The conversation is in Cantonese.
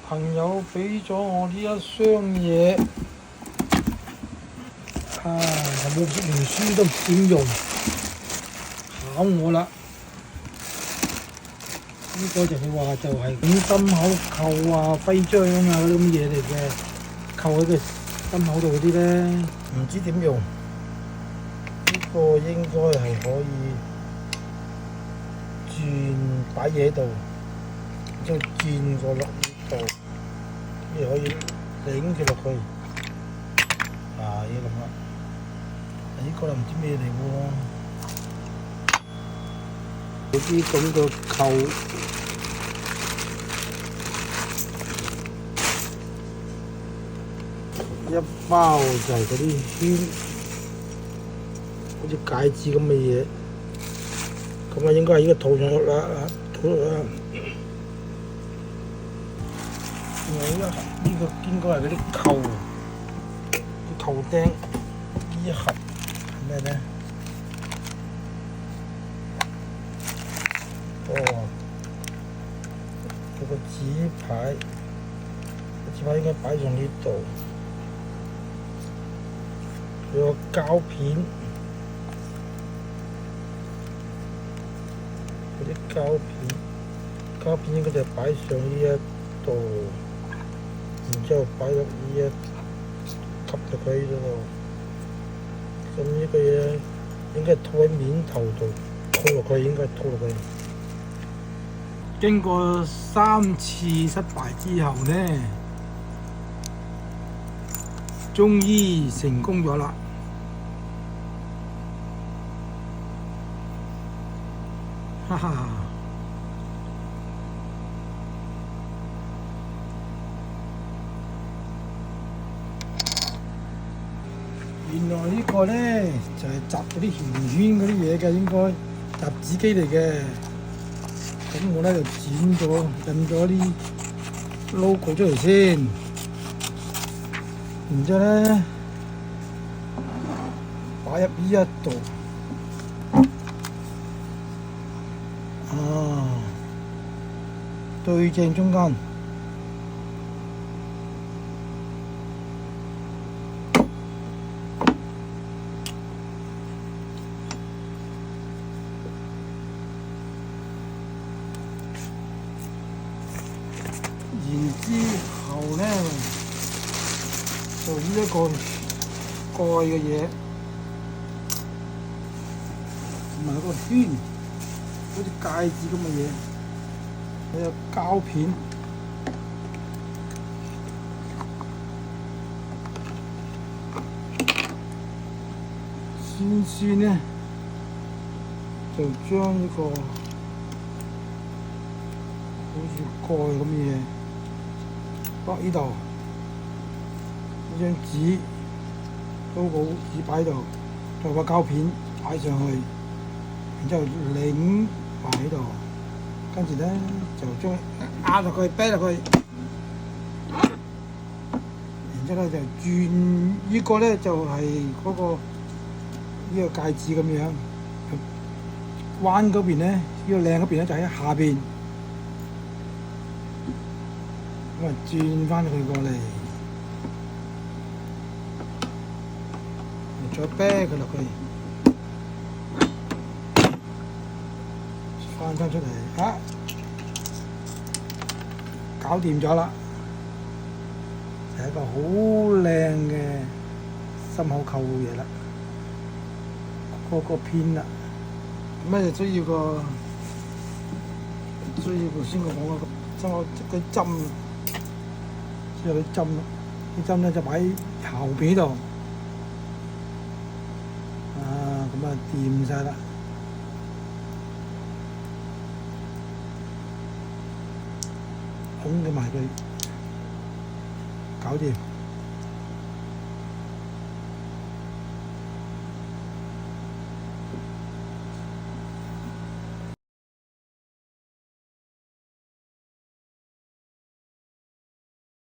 朋友俾咗我呢一箱嘢，有冇識連書都唔點用，考我啦！呢個就係話就係咁心口扣啊、徽章啊嗰啲咁嘢嚟嘅，扣喺個心口度嗰啲咧，唔知點用。呢個應該係可以轉擺嘢喺度，之後轉過落呢度，跟住可以擰佢落去。要咁啦。呢個又唔知咩嚟喎？有啲咁嘅扣，一包就係嗰啲圈，好似戒指咁嘅嘢。咁啊，應該係呢個套上去啦，套落啦。呢個應該係嗰啲扣，啲扣釘。呢一盒係咩咧？有個紙牌，紙牌應該擺上呢度。有個膠片，嗰啲膠片應該就擺上呢一度，然之後擺入呢一吸入去嗰度。咁呢個嘢應該套喺面頭度，套落去應該套落去。經過3次失敗之後呢，終於成功咗啦！哈哈！原來呢個呢，就係集嗰啲圓圈嗰啲嘢嘅，應該集紙機嚟嘅。咁我咧就剪咗印咗啲 logo 出嚟先，然之後咧擺入呢一度，對正中間。然之後咧，就呢一個蓋嘅嘢，同埋一個圈，好似戒指咁嘅嘢，還有膠片，先咧就將呢個好似蓋咁嘅嘢。呢度呢張紙都好紙擺喺度，再把膠片擺上去，然之後擰埋喺度，跟住咧就將壓落去，啤落去，然之後咧就轉呢個咧就係嗰個呢個戒指咁樣，彎嗰邊咧呢個靚嗰邊咧就喺下邊。咁啊，轉翻佢過嚟，再啤佢落去，翻出嚟，搞掂咗啦，係一個好靚嘅心口扣嘢啦，個片啦，咁咧就需要個頭先我講嗰個針。之後啲針啦，啲針咧就擺喺後邊度，咁啊掂晒啦，拱佢埋佢，搞掂。